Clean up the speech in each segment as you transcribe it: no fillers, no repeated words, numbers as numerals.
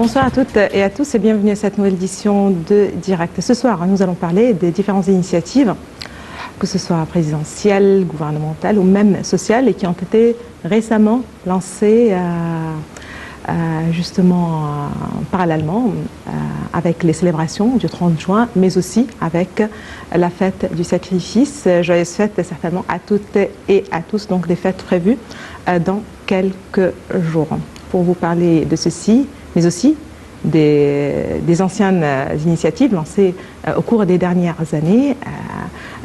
Bonsoir à toutes et à tous et bienvenue à cette nouvelle édition de Direct. Ce soir, nous allons parler des différentes initiatives, que ce soit présidentielles, gouvernementales ou même sociales, et qui ont été récemment lancées justement parallèlement avec les célébrations du 30 juin, mais aussi avec la fête du sacrifice. Joyeuse fête certainement à toutes et à tous, donc des fêtes prévues dans quelques jours. Pour vous parler de ceci, mais aussi des anciennes initiatives lancées au cours des dernières années,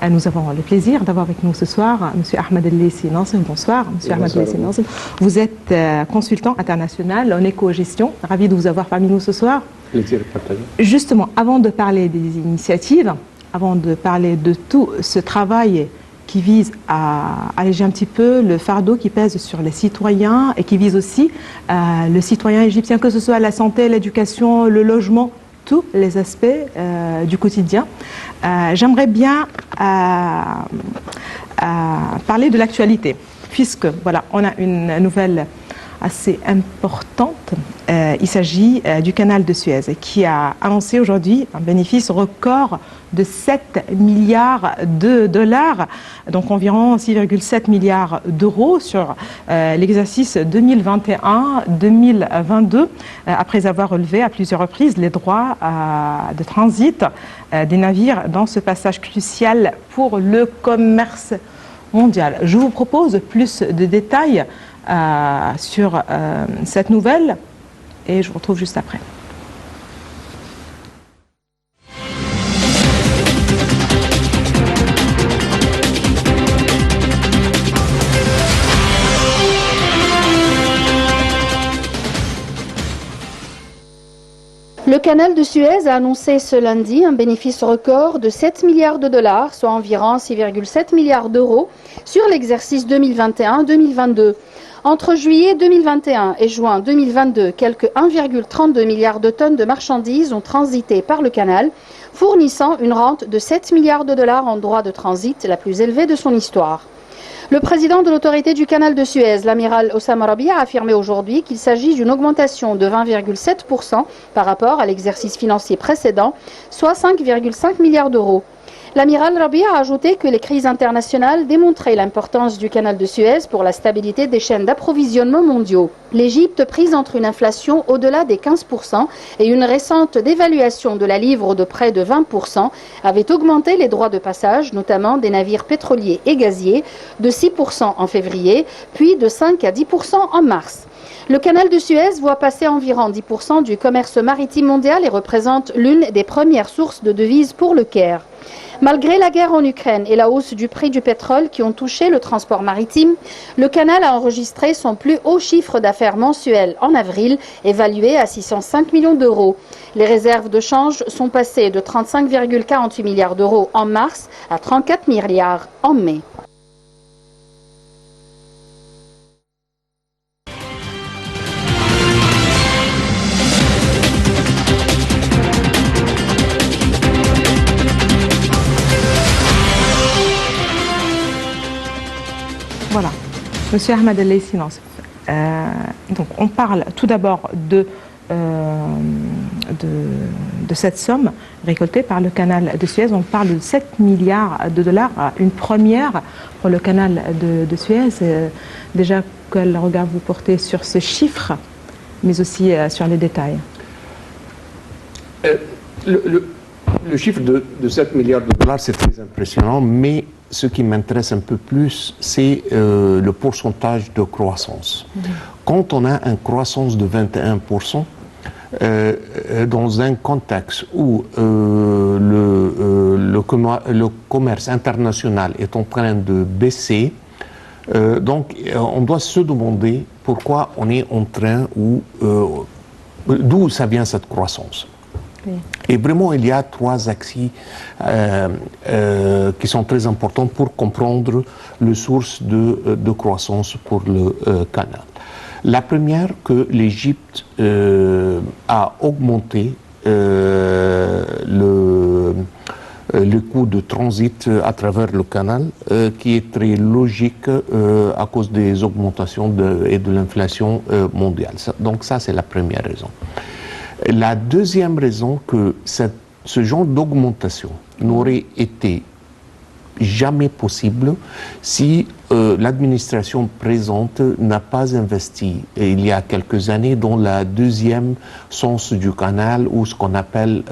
nous avons le plaisir d'avoir avec nous ce soir M. Ahmed El-Laissi Nasser. Bonsoir, M. Ahmed El-Laissi Nasser. Vous êtes consultant international en éco-gestion. Ravi de vous avoir parmi nous ce soir. Plaisir de partager. Justement, avant de parler des initiatives, avant de parler de tout ce travail qui vise à alléger un petit peu le fardeau qui pèse sur les citoyens et qui vise aussi le citoyen égyptien, que ce soit la santé, l'éducation, le logement, tous les aspects du quotidien. J'aimerais bien parler de l'actualité, puisque voilà, on a une nouvelle assez importante. Il s'agit du canal de Suez qui a annoncé aujourd'hui un bénéfice record de 7 milliards de dollars, donc environ 6,7 milliards d'euros sur l'exercice 2021-2022, après avoir relevé à plusieurs reprises les droits de transit des navires dans ce passage crucial pour le commerce mondial. Je vous propose plus de détails sur cette nouvelle et je vous retrouve juste après. Le canal de Suez a annoncé ce lundi un bénéfice record de 7 milliards de dollars, soit environ 6,7 milliards d'euros, sur l'exercice 2021-2022. Entre juillet 2021 et juin 2022, quelques 1,32 milliard de tonnes de marchandises ont transité par le canal, fournissant une rente de 7 milliards de dollars en droits de transit, la plus élevée de son histoire. Le président de l'autorité du canal de Suez, l'amiral Osama Rabia, a affirmé aujourd'hui qu'il s'agit d'une augmentation de 20,7% par rapport à l'exercice financier précédent, soit 5,5 milliards d'euros. L'amiral Rabia a ajouté que les crises internationales démontraient l'importance du canal de Suez pour la stabilité des chaînes d'approvisionnement mondiaux. L'Égypte, prise entre une inflation au-delà des 15% et une récente dévaluation de la livre de près de 20%, avait augmenté les droits de passage, notamment des navires pétroliers et gaziers, de 6% en février, puis de 5 à 10% en mars. Le canal de Suez voit passer environ 10% du commerce maritime mondial et représente l'une des premières sources de devises pour le Caire. Malgré la guerre en Ukraine et la hausse du prix du pétrole qui ont touché le transport maritime, le canal a enregistré son plus haut chiffre d'affaires mensuel en avril, évalué à 605 millions d'euros. Les réserves de change sont passées de 35,48 milliards d'euros en mars à 34 milliards en mai. Voilà, Monsieur Ahmed El-Laissi Nasser. Donc on parle tout d'abord de cette somme récoltée par le canal de Suez. On parle de 7 milliards de dollars, une première pour le canal de Suez. Déjà, quel regard vous portez sur ce chiffre, mais aussi sur les détails? Le chiffre de 7 milliards de dollars, c'est très impressionnant, mais ce qui m'intéresse un peu plus, c'est le pourcentage de croissance. Quand on a une croissance de 21%, dans un contexte où le commerce international est en train de baisser, donc on doit se demander pourquoi on est en train, d'où ça vient cette croissance. Oui. Et vraiment, il y a trois axes qui sont très importants pour comprendre les sources de croissance pour le canal. La première, que l'Égypte a augmenté le coût de transit à travers le canal, qui est très logique à cause des augmentations et de l'inflation mondiale. Donc ça, c'est la première raison. La deuxième raison que ce genre d'augmentation n'aurait été jamais possible si l'administration présente n'a pas investi il y a quelques années dans la deuxième sens du canal, ou ce qu'on appelle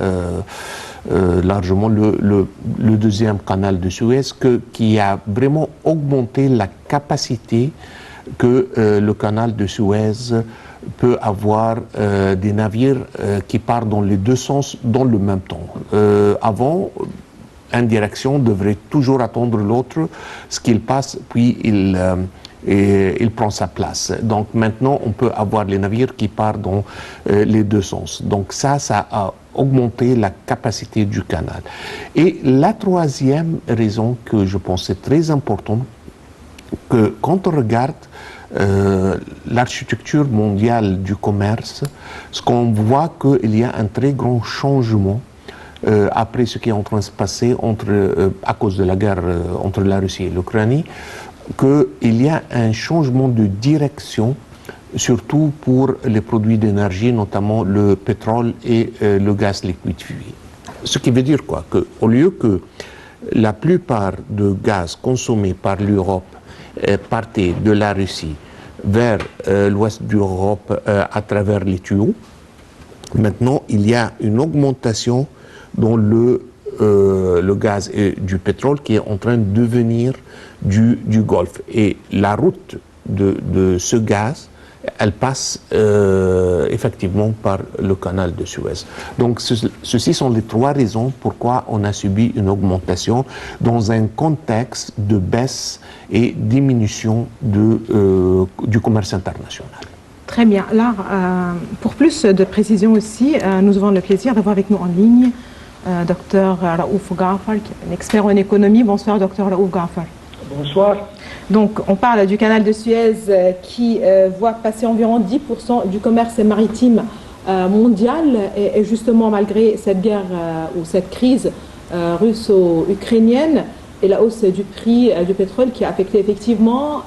largement le deuxième canal de Suez, qui a vraiment augmenté la capacité que le canal de Suez peut avoir des navires qui partent dans les deux sens dans le même temps. Avant, une direction devrait toujours attendre l'autre, ce qu'il passe, puis il prend sa place. Donc maintenant, on peut avoir les navires qui partent dans les deux sens. Donc ça a augmenté la capacité du canal. Et la troisième raison que je pense est très importante, que quand on regarde l'architecture mondiale du commerce, ce qu'on voit qu'il y a un très grand changement après ce qui est en train de se passer à cause de la guerre entre la Russie et l'Ukraine, qu'il y a un changement de direction, surtout pour les produits d'énergie, notamment le pétrole et le gaz liquéfié. Ce qui veut dire quoi? Qu'au lieu que la plupart du gaz consommé par l'Europe partait de la Russie vers l'ouest de l'Europe à travers les tuyaux, maintenant il y a une augmentation dans le gaz et du pétrole qui est en train de venir du Golfe. Et la route de ce gaz, elle passe effectivement par le canal de Suez. Donc ceci sont les trois raisons pourquoi on a subi une augmentation dans un contexte de baisse et diminution du commerce international. Très bien. Alors, pour plus de précision aussi, nous avons le plaisir d'avoir avec nous en ligne Dr Raouf Ghaffar, qui est un expert en économie. Bonsoir, Dr Raouf Ghaffar. Bonsoir. Donc, on parle du canal de Suez qui voit passer environ 10% du commerce maritime mondial. Et justement, malgré cette guerre ou cette crise russo-ukrainienne et la hausse du prix du pétrole qui a affecté effectivement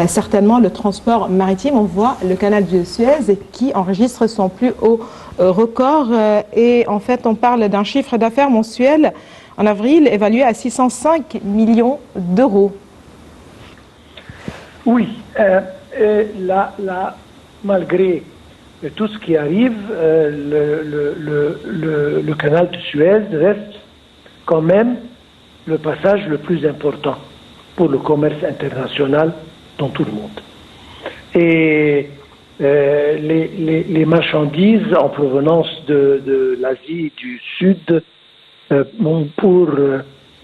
certainement le transport maritime, on voit le canal de Suez qui enregistre son plus haut record. Et en fait, on parle d'un chiffre d'affaires mensuel en avril évalué à 605 millions d'euros. Oui, malgré tout ce qui arrive, le canal de Suez reste quand même le passage le plus important pour le commerce international dans tout le monde. Et les marchandises en provenance de l'Asie du Sud pour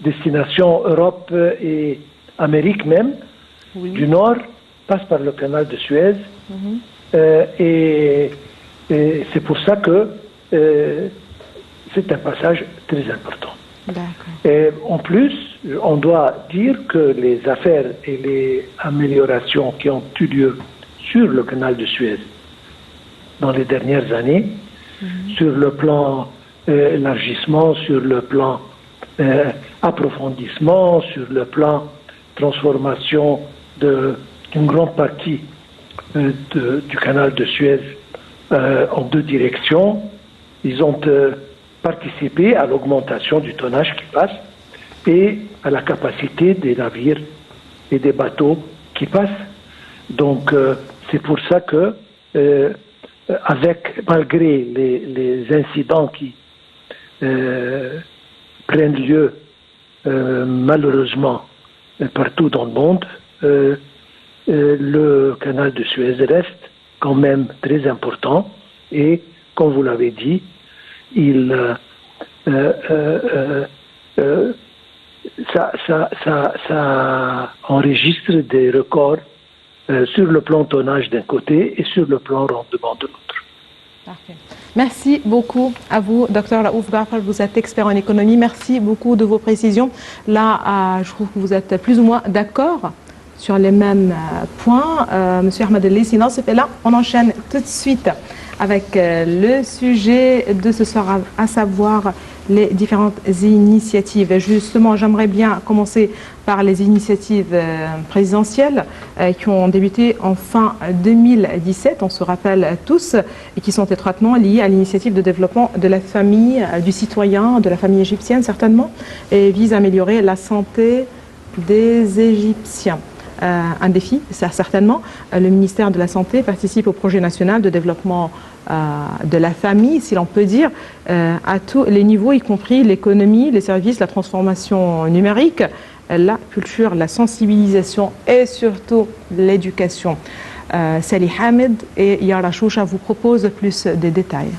destination Europe et Amérique même, du Nord, passent par le canal de Suez. Et c'est pour ça que c'est un passage très important. Et en plus, on doit dire que les affaires et les améliorations qui ont eu lieu sur le canal de Suez dans les dernières années, sur le plan élargissement, sur le plan approfondissement, sur le plan transformation d'une grande partie du canal de Suez en deux directions, ils ont participer à l'augmentation du tonnage qui passe et à la capacité des navires et des bateaux qui passent. Donc c'est pour ça que malgré les incidents qui prennent lieu malheureusement partout dans le monde, le canal de Suez reste quand même très important et, comme vous l'avez dit, ça enregistre des records sur le plan tonnage d'un côté et sur le plan rendement de l'autre. Parfait. Merci beaucoup à vous, Dr Raouf Ghaffar. Vous êtes expert en économie. Merci beaucoup de vos précisions. Là, je trouve que vous êtes plus ou moins d'accord sur les mêmes points. Monsieur Ahmed El-Lissi Nassif est là. On enchaîne tout de suite avec le sujet de ce soir, à savoir les différentes initiatives. Justement, j'aimerais bien commencer par les initiatives présidentielles qui ont débuté en fin 2017, on se rappelle tous, et qui sont étroitement liées à l'initiative de développement de la famille, du citoyen, de la famille égyptienne certainement, et visent à améliorer la santé des Égyptiens. Un défi, ça, certainement. Le ministère de la Santé participe au projet national de développement de la famille, si l'on peut dire, à tous les niveaux, y compris l'économie, les services, la transformation numérique, la culture, la sensibilisation et surtout l'éducation. Salih Hamed et Yara Choucha vous proposent plus de détails.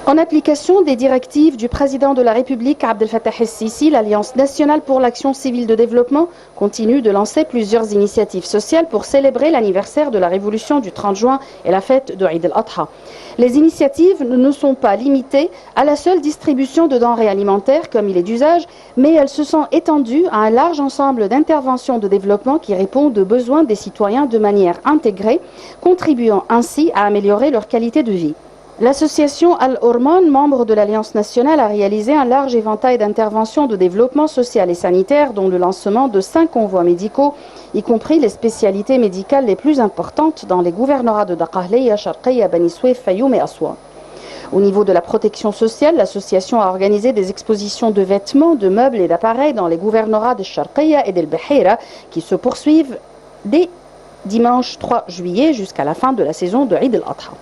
En application des directives du président de la République, Abdel Fattah el-Sisi, l'Alliance nationale pour l'action civile de développement continue de lancer plusieurs initiatives sociales pour célébrer l'anniversaire de la révolution du 30 juin et la fête de Eid al-Adha. Les initiatives ne sont pas limitées à la seule distribution de denrées alimentaires, comme il est d'usage, mais elles se sont étendues à un large ensemble d'interventions de développement qui répondent aux besoins des citoyens de manière intégrée, contribuant ainsi à améliorer leur qualité de vie. L'association Al-Orman, membre de l'Alliance nationale, a réalisé un large éventail d'interventions de développement social et sanitaire, dont le lancement de 5 convois médicaux, y compris les spécialités médicales les plus importantes dans les gouvernorats de Daqahliya, Sharqiya, Bani Souef, Fayoum et Aswan. Au niveau de la protection sociale, l'association a organisé des expositions de vêtements, de meubles et d'appareils dans les gouvernorats de Sharqiya et d'El Bahira, qui se poursuivent dès dimanche 3 juillet jusqu'à la fin de la saison de Eid al-Adha.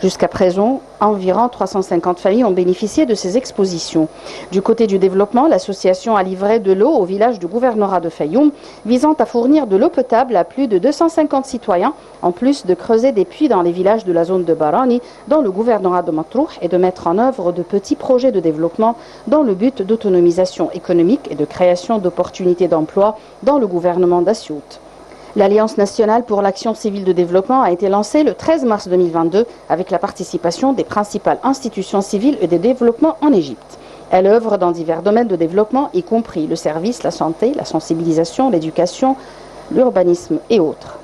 Jusqu'à présent, environ 350 familles ont bénéficié de ces expositions. Du côté du développement, l'association a livré de l'eau au village du gouvernorat de Fayoum, visant à fournir de l'eau potable à plus de 250 citoyens, en plus de creuser des puits dans les villages de la zone de Barani, dans le gouvernorat de Matrouh, et de mettre en œuvre de petits projets de développement dans le but d'autonomisation économique et de création d'opportunités d'emploi dans le gouvernement d'Assiout. L'Alliance nationale pour l'action civile de développement a été lancée le 13 mars 2022 avec la participation des principales institutions civiles et de développement en Égypte. Elle œuvre dans divers domaines de développement, y compris le service, la santé, la sensibilisation, l'éducation, l'urbanisme et autres.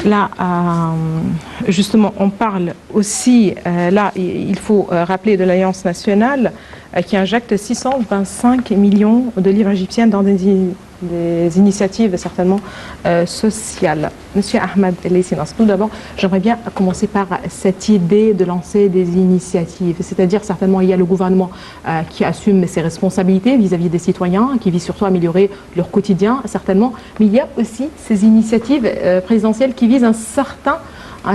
Là, justement, on parle aussi, là, il faut rappeler de l'Alliance nationale qui injecte 625 millions de livres égyptiens dans des initiatives certainement sociales. Monsieur Ahmed El-Sinas, tout d'abord, j'aimerais bien commencer par cette idée de lancer des initiatives. C'est-à-dire, certainement, il y a le gouvernement qui assume ses responsabilités vis-à-vis des citoyens, qui vise surtout à améliorer leur quotidien, certainement. Mais il y a aussi ces initiatives présidentielles qui visent un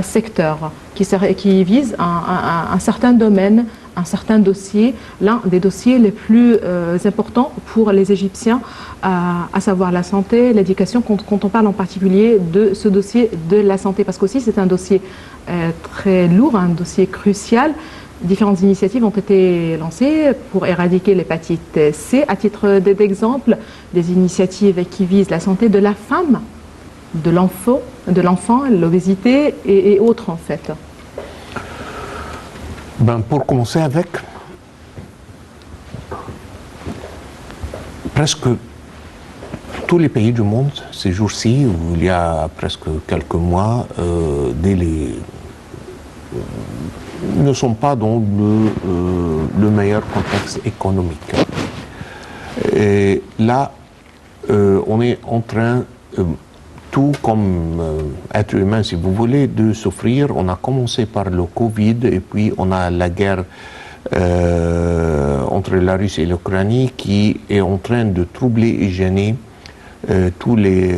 secteur, qui vise un certain domaine, un certain dossier, l'un des dossiers les plus importants pour les Égyptiens, à savoir la santé, l'éducation, quand on parle en particulier de ce dossier de la santé, parce qu'aussi c'est un dossier très lourd, un dossier crucial. Différentes initiatives ont été lancées pour éradiquer l'hépatite C. À titre d'exemple, des initiatives qui visent la santé de la femme, de l'enfant, l'obésité et autres en fait. Pour commencer avec, presque tous les pays du monde, ces jours-ci, où il y a presque quelques mois, ne sont pas dans le meilleur contexte économique. Et là, on est en train, tout comme être humain, si vous voulez, de souffrir. On a commencé par le Covid et puis on a la guerre entre la Russie et l'Ukraine qui est en train de troubler et gêner tous les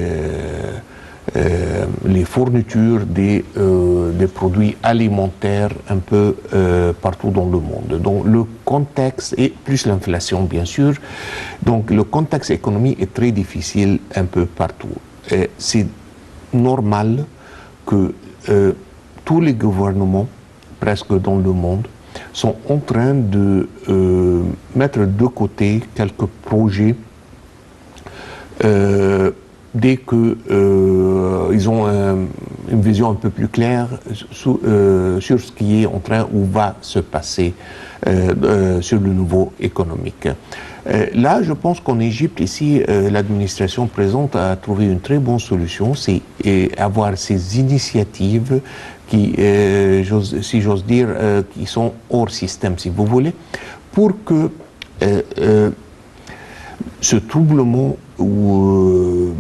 fournitures des produits alimentaires un peu partout dans le monde. Donc le contexte, et plus l'inflation bien sûr, donc le contexte économique est très difficile un peu partout. C'est normal que tous les gouvernements, presque dans le monde, sont en train de mettre de côté quelques projets dès qu'ils ont une vision un peu plus claire sur ce qui est en train ou va se passer sur le niveau économique. Là, je pense qu'en Égypte, ici, l'administration présente a trouvé une très bonne solution, c'est avoir ces initiatives qui, si j'ose dire, qui sont hors système, si vous voulez, pour que ce troublement ou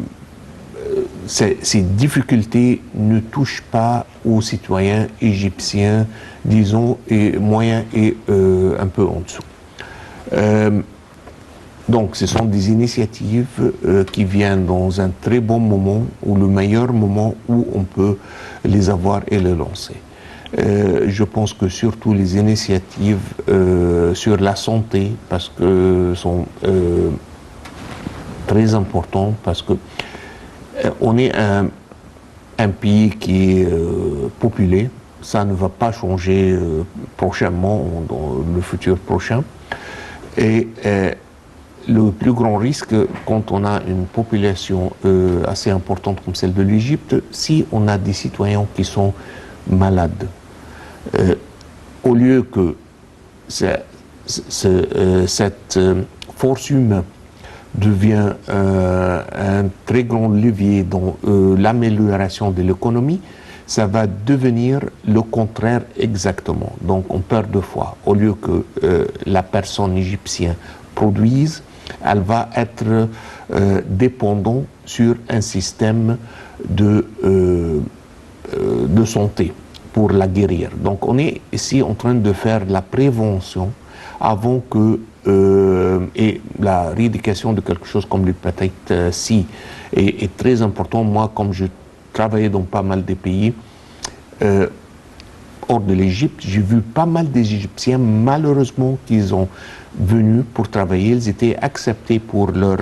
ces difficultés ne touchent pas aux citoyens égyptiens, disons, et moyens et un peu en dessous. Donc, ce sont des initiatives qui viennent dans un très bon moment, ou le meilleur moment où on peut les avoir et les lancer. Je pense que surtout les initiatives sur la santé, parce que sont très importantes, parce que on est un pays qui est populé, ça ne va pas changer prochainement, dans le futur prochain. Et le plus grand risque, quand on a une population assez importante comme celle de l'Égypte, si on a des citoyens qui sont malades, au lieu que cette force humaine devient un très grand levier dans l'amélioration de l'économie, ça va devenir le contraire exactement. Donc on perd deux fois. Au lieu que la personne égyptienne produise, elle va être dépendante sur un système de santé pour la guérir. Donc on est ici en train de faire la prévention avant que et la rééducation de quelque chose comme l'hépatite C est très important. Moi, comme je travaillais dans pas mal de pays hors de l'Égypte, j'ai vu pas mal des Égyptiens, malheureusement, qui sont venus pour travailler. Ils étaient acceptés pour leur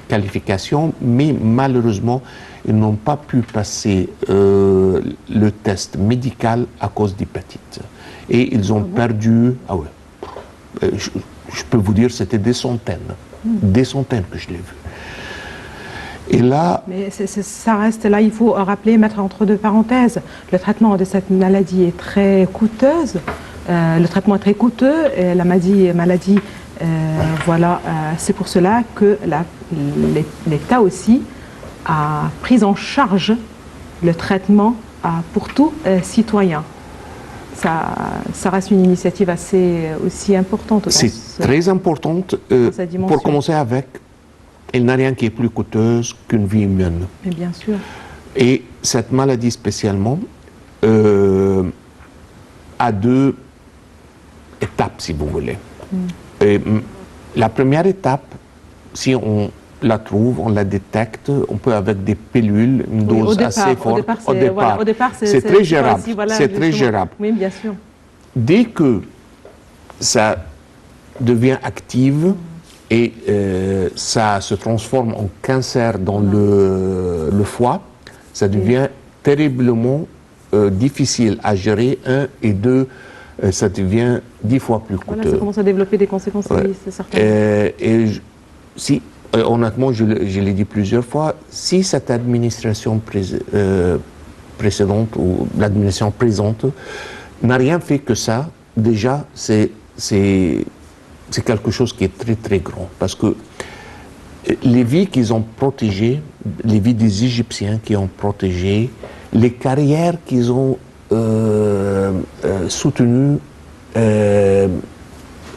qualification, mais malheureusement, ils n'ont pas pu passer le test médical à cause d'hépatite. Et ils ont perdu... Ah ouais. Je peux vous dire, c'était des centaines que je l'ai vu. Et là... Mais ça reste là, il faut rappeler, mettre entre deux parenthèses, le traitement de cette maladie est très coûteuse, le traitement est très coûteux, et la maladie voilà, c'est pour cela que l'État aussi a pris en charge le traitement pour tout citoyen. Ça reste une initiative assez aussi importante. C'est très importante. Pour commencer avec, il n'y a rien qui est plus coûteuse qu'une vie humaine. Mais bien sûr. Et cette maladie spécialement a deux étapes, si vous voulez. Et la première étape, si on la trouve, on la détecte, on peut avec des pilules, une dose assez forte. Au départ, c'est très gérable. C'est très gérable. Oui, bien sûr. Dès que ça devient active et ça se transforme en cancer dans le foie, ça devient terriblement difficile à gérer. Un et deux, ça devient 10 fois plus coûteux. Voilà, ça commence à développer des conséquences, c'est certain. Honnêtement, je l'ai dit plusieurs fois, si cette administration précédente ou l'administration présente n'a rien fait que ça, déjà, c'est quelque chose qui est très très grand. Parce que les vies qu'ils ont protégées, les vies des Égyptiens qui ont protégé, les carrières qu'ils ont soutenues,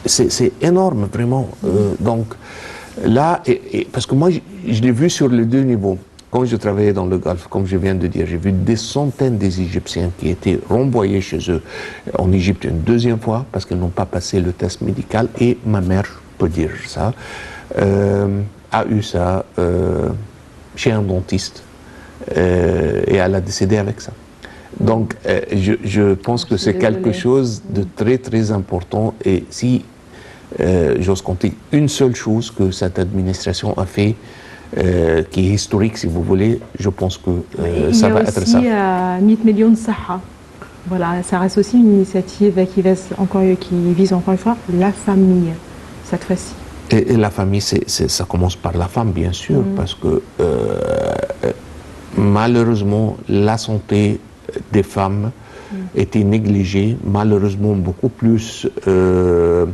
c'est énorme, vraiment. Donc, là, parce que moi, je l'ai vu sur les deux niveaux. Quand je travaillais dans le Golfe, comme je viens de dire, j'ai vu des centaines des Égyptiens qui étaient renvoyés chez eux en Égypte une deuxième fois parce qu'ils n'ont pas passé le test médical. Et ma mère, je peux dire ça, a eu ça chez un dentiste et elle a décédé avec ça. Donc, je pense que c'est quelque chose de très, très important. Et si j'ose compter une seule chose que cette administration a fait, qui est historique, si vous voulez, je pense que ça va être ça. Il y a aussi 100 millions de Saha. Voilà, ça reste aussi une initiative qui vise encore une fois la famille, cette fois-ci. Et la famille, ça commence par la femme, bien sûr, parce que malheureusement, la santé des femmes était négligée, malheureusement beaucoup plus dans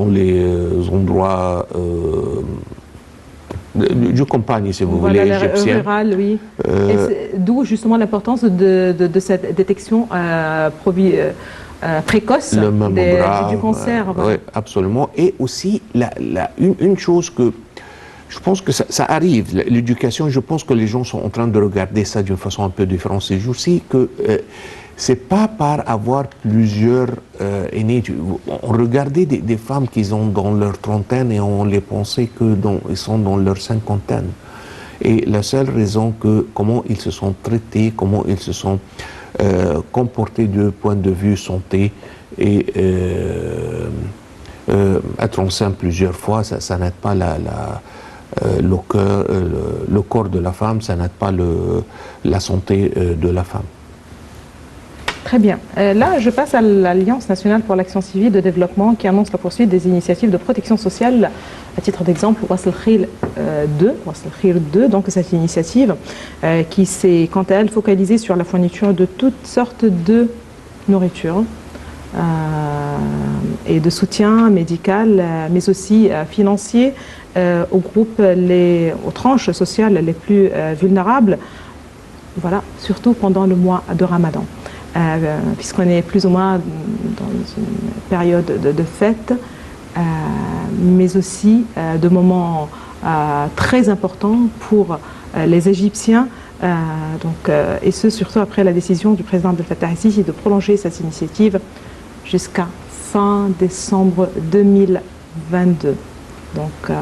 les endroits du campagne, si vous voulez, égyptien. Rural, oui. D'où justement l'importance de cette détection précoce du cancer. Oui, absolument. Et aussi, une chose que je pense que ça arrive, l'éducation, je pense que les gens sont en train de regarder ça d'une façon un peu différente ces jours-ci, que c'est pas par avoir plusieurs aînés. On regardait des femmes qui sont dans leur trentaine et on les pensait qu'ils sont dans leur cinquantaine. Et la seule raison que comment ils se sont traités, comment ils se sont comportés du point de vue santé et être enceinte plusieurs fois, ça n'aide pas le corps de la femme, ça n'aide pas la santé de la femme. Très bien. Là, je passe à l'Alliance nationale pour l'action civile de développement qui annonce la poursuite des initiatives de protection sociale. À titre d'exemple, Wasl Khir 2, donc cette initiative qui s'est, quant à elle, focalisée sur la fourniture de toutes sortes de nourriture et de soutien médical, mais aussi financier aux groupes, aux tranches sociales les plus vulnérables, voilà, surtout pendant le mois de Ramadan. Puisqu'on est plus ou moins dans une période de fête, mais aussi de moments très importants pour les Égyptiens, et ce surtout après la décision du président Abdel Fattah el-Sisi de prolonger cette initiative jusqu'à fin décembre 2022. Donc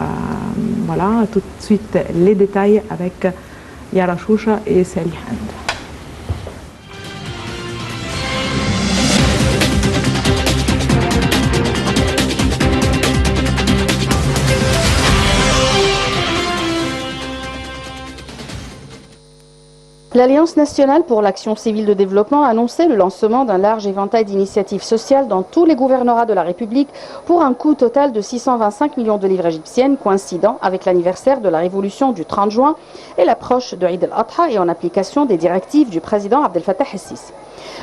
voilà, tout de suite les détails avec Yara Choucha et Sally Hand. L'Alliance nationale pour l'action civile de développement a annoncé le lancement d'un large éventail d'initiatives sociales dans tous les gouvernorats de la République pour un coût total de 625 millions de livres égyptiennes, coïncidant avec l'anniversaire de la révolution du 30 juin et l'approche de Eid al-Adha et en application des directives du président Abdel Fattah el-Sisi.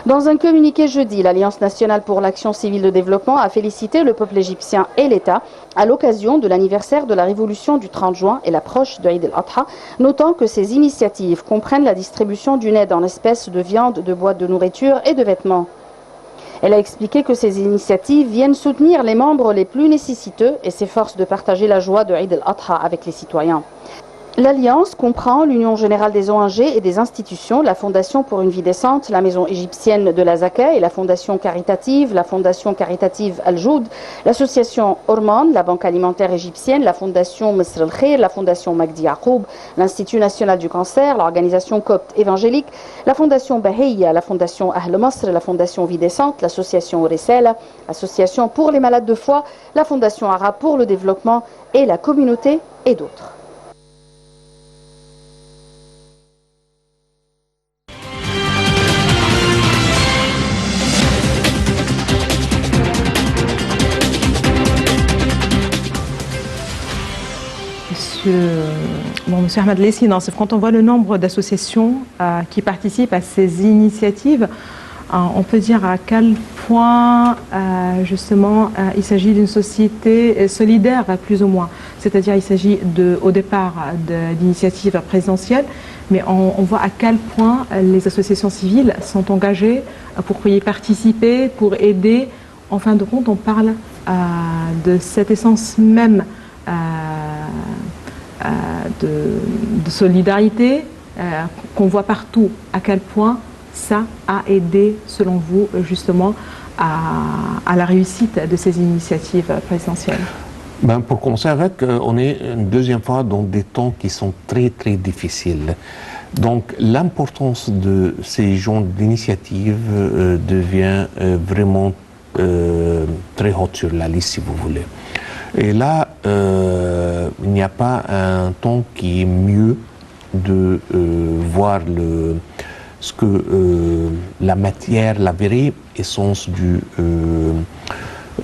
Dans un communiqué jeudi, l'Alliance nationale pour l'action civile de développement a félicité le peuple égyptien et l'État à l'occasion de l'anniversaire de la révolution du 30 juin et l'approche de Eid al-Adha, notant que ces initiatives comprennent la distribution d'une aide en espèces de viande, de boîtes de nourriture et de vêtements. Elle a expliqué que ces initiatives viennent soutenir les membres les plus nécessiteux et s'efforcent de partager la joie de Eid al-Adha avec les citoyens. L'Alliance comprend l'Union générale des ONG et des institutions, la Fondation pour une vie décente, la Maison égyptienne de la Zaka et la Fondation caritative Al-Joud, l'association Orman, la Banque alimentaire égyptienne, la Fondation Misr el-Khir, la Fondation Magdi Yacoub, l'Institut national du cancer, l'organisation copte évangélique, la Fondation Bahia, la Fondation Ahl Masr, la Fondation Vie décente, l'association Oresel, l'association pour les malades de foie, la Fondation arabe pour le développement et la communauté et d'autres. Monsieur Ahmed Lessi, quand on voit le nombre d'associations qui participent à ces initiatives, on peut dire à quel point justement il s'agit d'une société solidaire plus ou moins. C'est-à-dire il s'agit au départ d'initiatives présidentielles, mais on voit à quel point les associations civiles sont engagées pour y participer, pour aider. En fin de compte, on parle de cette essence même de solidarité qu'on voit partout. À quel point ça a aidé, selon vous, justement, à la réussite de ces initiatives présidentielles? Pour commencer avec, on est une deuxième fois dans des temps qui sont très très difficiles. Donc l'importance de ces genres d'initiatives devient vraiment très haute sur la liste, si vous voulez. Et là, il n'y a pas un temps qui est mieux de voir ce que la matière, la vraie essence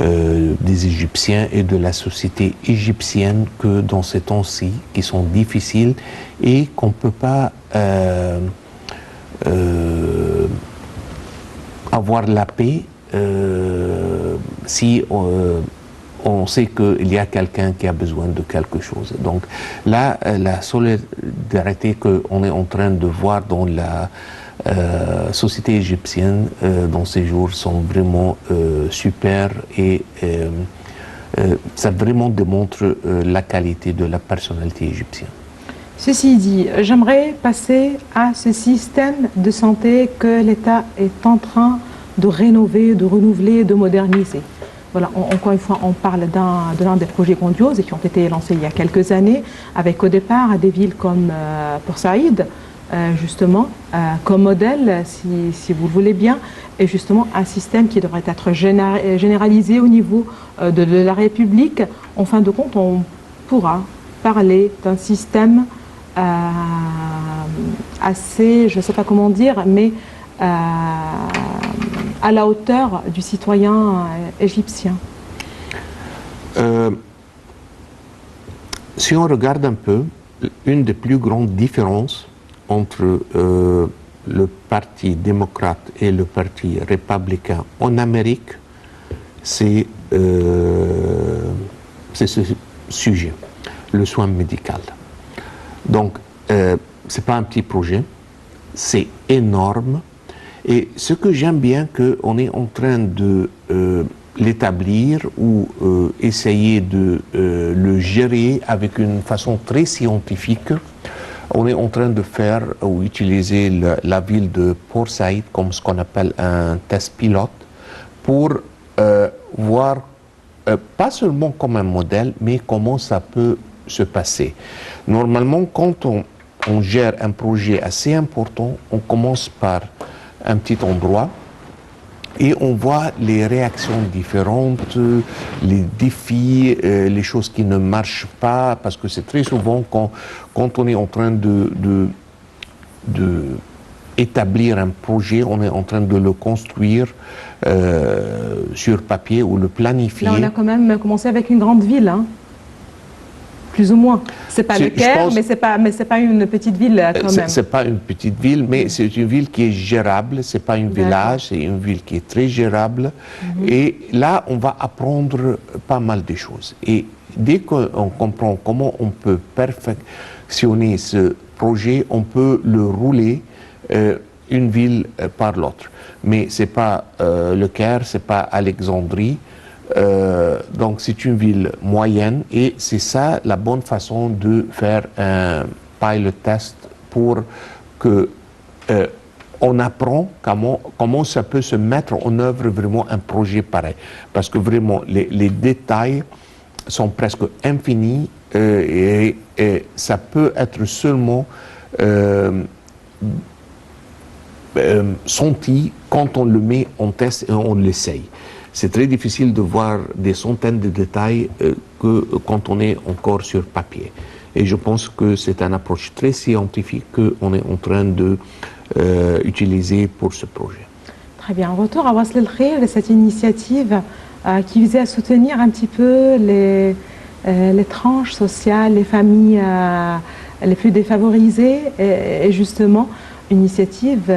des Égyptiens et de la société égyptienne que dans ces temps-ci, qui sont difficiles et qu'on ne peut pas avoir la paix si on sait qu'il y a quelqu'un qui a besoin de quelque chose. Donc là, la solidarité qu'on est en train de voir dans la société égyptienne dans ces jours sont vraiment super et ça vraiment démontre la qualité de la personnalité égyptienne. Ceci dit, j'aimerais passer à ce système de santé que l'État est en train de rénover, de renouveler, de moderniser. Voilà, encore une fois, on parle de l'un des projets grandioses qui ont été lancés il y a quelques années, avec au départ des villes comme Port Saïd, justement, comme modèle, si vous le voulez bien, et justement un système qui devrait être généralisé au niveau de la République. En fin de compte, on pourra parler d'un système assez, je ne sais pas comment dire, mais à la hauteur du citoyen égyptien. Si on regarde un peu, une des plus grandes différences entre le Parti démocrate et le Parti républicain en Amérique, c'est ce sujet, le soin médical. Donc, ce n'est pas un petit projet, c'est énorme. Et ce que j'aime bien, qu'on est en train de l'établir ou essayer de le gérer avec une façon très scientifique. On est en train de faire ou utiliser la ville de Port Saïd comme ce qu'on appelle un test pilote pour voir, pas seulement comme un modèle, mais comment ça peut se passer. Normalement, quand on gère un projet assez important, on commence par un petit endroit et on voit les réactions différentes, les défis, les choses qui ne marchent pas, parce que c'est très souvent quand on est en train de établir un projet, on est en train de le construire sur papier ou le planifier. Là, on a quand même commencé avec une grande ville, hein. Plus ou moins. C'est pas le Caire, mais c'est pas une petite ville quand même. C'est pas une petite ville, mais c'est une ville qui est gérable. C'est pas un village, c'est une ville qui est très gérable. Et là, on va apprendre pas mal de choses. Et dès qu'on comprend comment on peut perfectionner ce projet, on peut le rouler une ville par l'autre. Mais c'est pas le Caire, c'est pas Alexandrie. Donc c'est une ville moyenne et c'est ça la bonne façon de faire un pilot test pour que on apprend comment ça peut se mettre en œuvre vraiment un projet pareil. Parce que vraiment les détails sont presque infinis et ça peut être seulement senti quand on le met en test et on l'essaye. C'est très difficile de voir des centaines de détails que quand on est encore sur papier. Et je pense que c'est une approche très scientifique qu'on est en train de utiliser pour ce projet. Très bien. En retour à Wasl El Khair, cette initiative qui visait à soutenir un petit peu les tranches sociales, les familles les plus défavorisées, et justement une initiative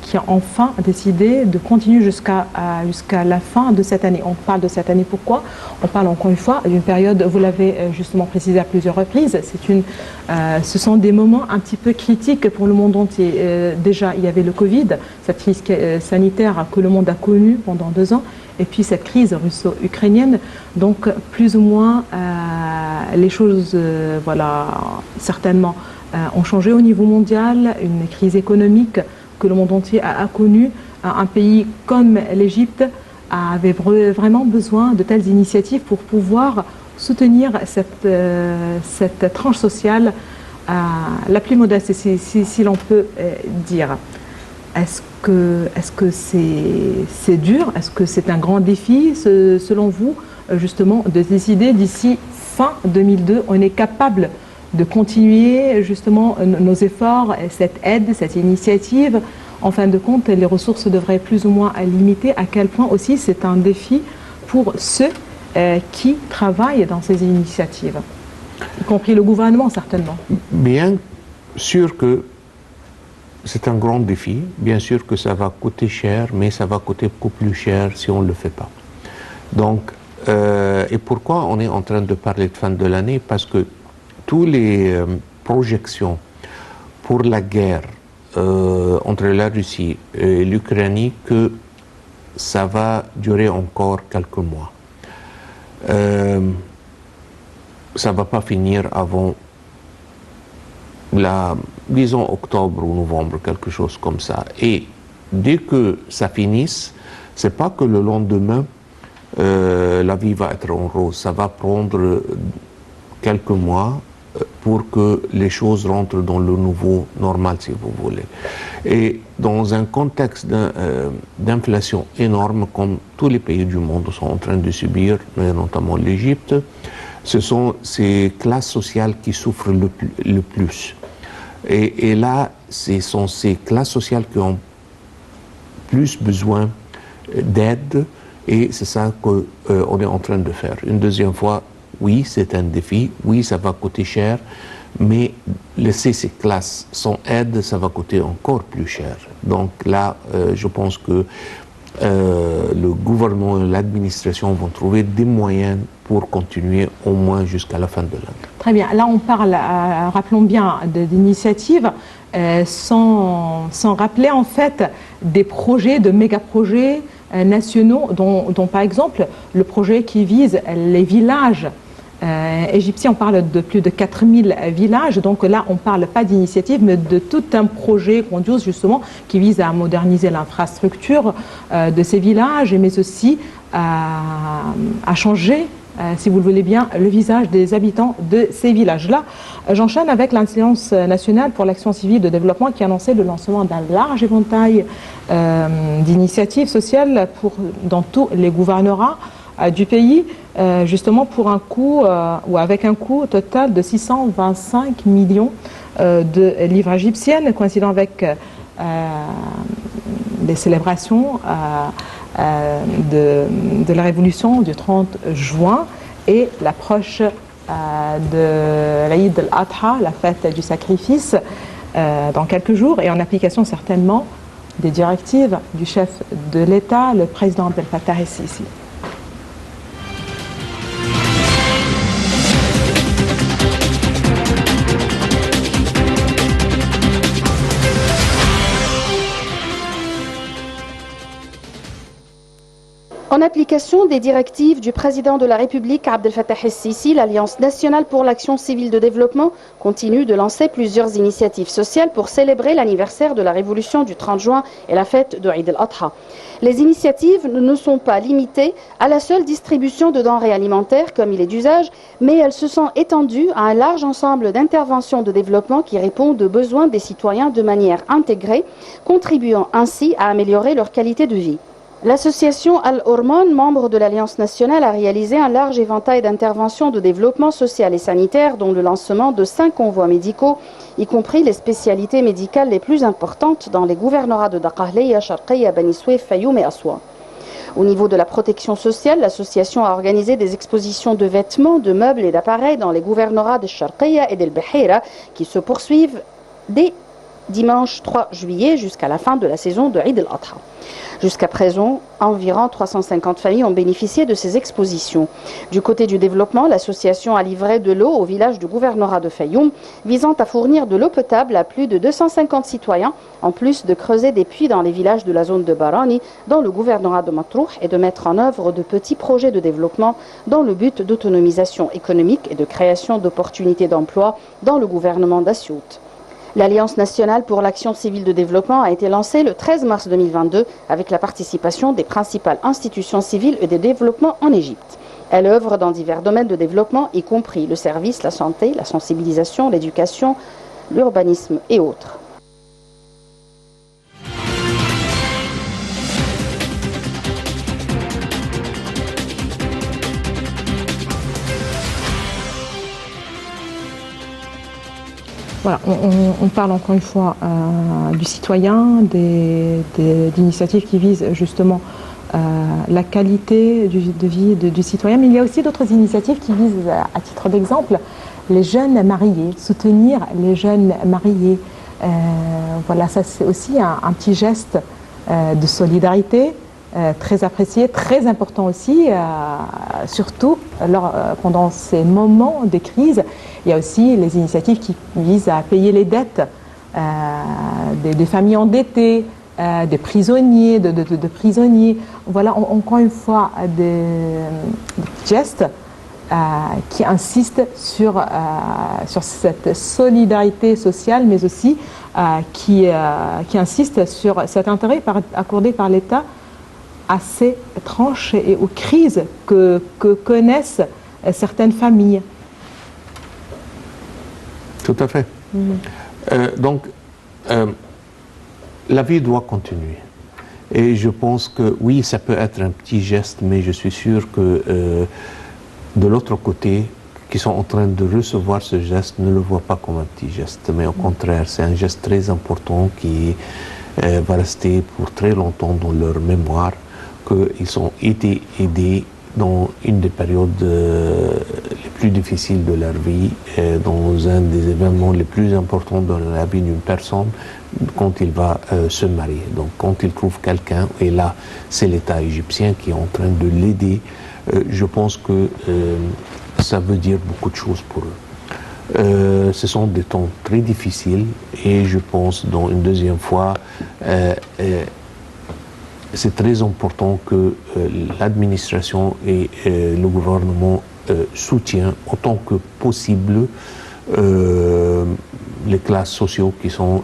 qui a enfin décidé de continuer jusqu'à la fin de cette année. On parle de cette année, pourquoi? On parle encore une fois d'une période, vous l'avez justement précisé à plusieurs reprises, ce sont des moments un petit peu critiques pour le monde entier. Déjà, il y avait le Covid, cette crise sanitaire que le monde a connue pendant 2 ans, et puis cette crise russo-ukrainienne. Donc, plus ou moins, les choses, voilà, certainement, ont changé au niveau mondial, une crise économique que le monde entier a connue. Un pays comme l'Égypte avait vraiment besoin de telles initiatives pour pouvoir soutenir cette tranche sociale la plus modeste, si l'on peut dire. Est-ce que c'est dur? Est-ce que c'est un grand défi, selon vous, justement, de décider d'ici fin 2002, on est capable de continuer justement nos efforts, cette aide, cette initiative. En fin de compte, les ressources devraient plus ou moins limiter. À quel point aussi c'est un défi pour ceux qui travaillent dans ces initiatives, y compris le gouvernement certainement. Bien sûr que c'est un grand défi, bien sûr que ça va coûter cher, mais ça va coûter beaucoup plus cher si on ne le fait pas. Donc, et pourquoi on est en train de parler de fin de l'année? Parce que toutes les projections pour la guerre entre la Russie et l'Ukraine, que ça va durer encore quelques mois. Ça ne va pas finir avant disons octobre ou novembre, quelque chose comme ça. Et dès que ça finisse, c'est pas que le lendemain, la vie va être en rose. Ça va prendre quelques mois pour que les choses rentrent dans le nouveau normal, si vous voulez. Et dans un contexte d'inflation énorme, comme tous les pays du monde sont en train de subir, notamment l'Égypte, ce sont ces classes sociales qui souffrent le plus. Et là, ce sont ces classes sociales qui ont plus besoin d'aide, et c'est ça qu'on est en train de faire. Une deuxième fois, oui, c'est un défi, oui, ça va coûter cher, mais laisser ces classes sans aide, ça va coûter encore plus cher. Donc là, je pense que le gouvernement et l'administration vont trouver des moyens pour continuer au moins jusqu'à la fin de l'année. Très bien. Là, on parle, rappelons bien, d'initiatives sans rappeler en fait des projets, de méga-projets nationaux, dont par exemple le projet qui vise les villages égyptiens. On parle de plus de 4000 villages, donc là on ne parle pas d'initiative, mais de tout un projet grandiose justement qui vise à moderniser l'infrastructure de ces villages, mais aussi à changer, si vous le voulez bien, le visage des habitants de ces villages-là. J'enchaîne avec l'Alliance nationale pour l'action civile de développement qui a annoncé le lancement d'un large éventail d'initiatives sociales dans tous les gouvernorats du pays, justement pour un coût, ou avec un coût total de 625 millions de livres égyptiennes, coïncidant avec les célébrations de la révolution du 30 juin et l'approche de l'Aïd al-Adha, la fête du sacrifice, dans quelques jours, et en application certainement des directives du chef de l'État, le président Abdel Fattah el-Sisi. En application des directives du président de la République Abdel Fattah el-Sisi, l'Alliance nationale pour l'action civile de développement continue de lancer plusieurs initiatives sociales pour célébrer l'anniversaire de la révolution du 30 juin et la fête de Eid al-Adha. Les initiatives ne sont pas limitées à la seule distribution de denrées alimentaires comme il est d'usage, mais elles se sont étendues à un large ensemble d'interventions de développement qui répondent aux besoins des citoyens de manière intégrée, contribuant ainsi à améliorer leur qualité de vie. L'association Al-Orman, membre de l'Alliance nationale, a réalisé un large éventail d'interventions de développement social et sanitaire, dont le lancement de 5 convois médicaux, y compris les spécialités médicales les plus importantes dans les gouvernorats de Daqahliya, Sharqiya, Bani Souef, Fayoum et Aswan. Au niveau de la protection sociale, l'association a organisé des expositions de vêtements, de meubles et d'appareils dans les gouvernorats de Sharqiya et d'El Beheira qui se poursuivent dès dimanche 3 juillet jusqu'à la fin de la saison de Eid al-Adha. Jusqu'à présent, environ 350 familles ont bénéficié de ces expositions. Du côté du développement, l'association a livré de l'eau au village du gouvernorat de Fayoum, visant à fournir de l'eau potable à plus de 250 citoyens, en plus de creuser des puits dans les villages de la zone de Barani, dans le gouvernorat de Matrouh, et de mettre en œuvre de petits projets de développement dans le but d'autonomisation économique et de création d'opportunités d'emploi dans le gouvernement d'Assiout. L'Alliance nationale pour l'action civile de développement a été lancée le 13 mars 2022 avec la participation des principales institutions civiles et de développement en Égypte. Elle œuvre dans divers domaines de développement, y compris le service, la santé, la sensibilisation, l'éducation, l'urbanisme et autres. Voilà, on parle encore une fois du citoyen, d'initiatives qui visent justement la qualité de vie du citoyen, mais il y a aussi d'autres initiatives qui visent, à titre d'exemple, les jeunes mariés, soutenir les jeunes mariés. Voilà, ça c'est aussi un petit geste de solidarité très apprécié, très important aussi, surtout pendant ces moments de crise. Il y a aussi les initiatives qui visent à payer les dettes des familles endettées, des prisonniers, de prisonniers. Voilà, encore une fois, des gestes qui insistent sur cette solidarité sociale, mais aussi qui insistent sur cet intérêt accordé par l'État à ces tranches et aux crises que connaissent certaines familles. Tout à fait. Donc, la vie doit continuer. Et je pense que oui, ça peut être un petit geste, mais je suis sûr que de l'autre côté, qui sont en train de recevoir ce geste, ne le voient pas comme un petit geste, mais au contraire, c'est un geste très important qui va rester pour très longtemps dans leur mémoire, qu'ils ont été aidés dans une des périodes les plus difficiles de leur vie, dans un des événements les plus importants dans la vie d'une personne, quand il va se marier. Donc quand il trouve quelqu'un, et là c'est l'État égyptien qui est en train de l'aider, je pense que ça veut dire beaucoup de choses pour eux. Ce sont des temps très difficiles et je pense, dans une deuxième fois, c'est très important que l'administration et le gouvernement soutiennent autant que possible les classes sociales qui sont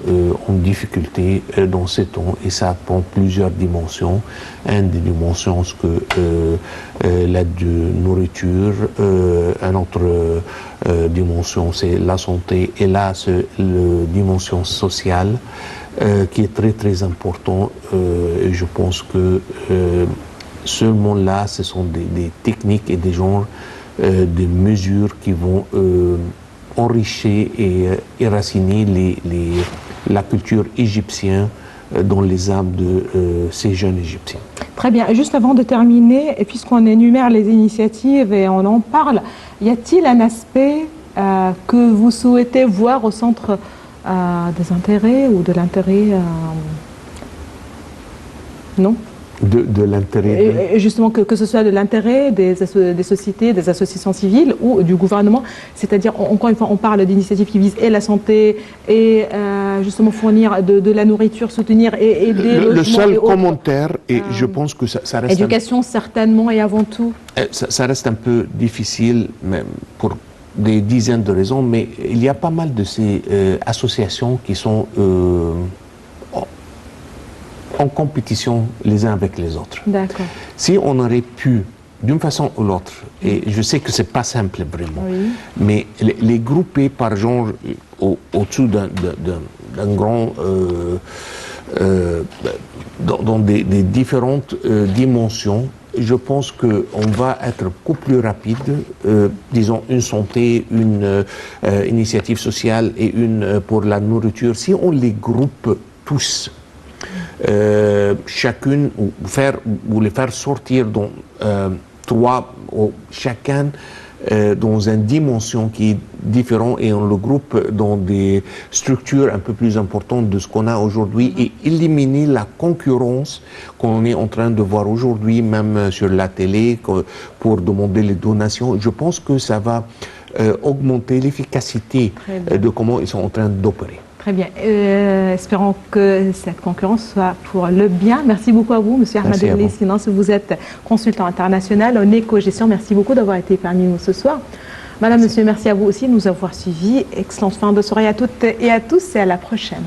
en difficulté dans ces temps, et ça prend plusieurs dimensions. Une des dimensions, c'est que l'aide de nourriture, une autre dimension, c'est la santé, et là, c'est la dimension sociale qui est très très important. Et je pense que seulement là, ce sont des techniques et des genres, des mesures qui vont enrichir et éraciner la culture égyptienne dans les âmes de ces jeunes Égyptiens. Très bien. Juste avant de terminer, et puisqu'on énumère les initiatives et on en parle, y a-t-il un aspect que vous souhaitez voir au centre des intérêts ou de l'intérêt non? De l'intérêt. Et justement, que ce soit de l'intérêt des sociétés, des associations civiles ou du gouvernement, c'est-à-dire, encore une fois, on parle d'initiatives qui visent et la santé et justement fournir de la nourriture, soutenir et des logements. Le seul et commentaire, et je pense que ça reste... Éducation, certainement, et avant tout. Ça reste un peu difficile, même pour des dizaines de raisons, mais il y a pas mal de ces associations qui sont en compétition les uns avec les autres. D'accord. Si on aurait pu, d'une façon ou l'autre, et je sais que c'est pas simple vraiment, Oui. mais les grouper par genre au-dessous d'un grand, dans des différentes dimensions, je pense qu'on va être beaucoup plus rapide, disons une santé, une initiative sociale et une pour la nourriture, si on les groupe tous. Chacune, ou les faire sortir dans trois, ou chacun dans une dimension qui est différente, et on le groupe dans des structures un peu plus importantes de ce qu'on a aujourd'hui, et éliminer la concurrence qu'on est en train de voir aujourd'hui, même sur la télé, pour demander les donations. Je pense que ça va augmenter l'efficacité de comment ils sont en train d'opérer. Très bien. Espérons que cette concurrence soit pour le bien. Merci beaucoup à vous, M. Ahmed El Sinance. Vous êtes consultant international en éco-gestion. Merci beaucoup d'avoir été parmi nous ce soir. Madame, Monsieur, merci à vous aussi de nous avoir suivis. Excellente fin de soirée à toutes et à tous, et à la prochaine.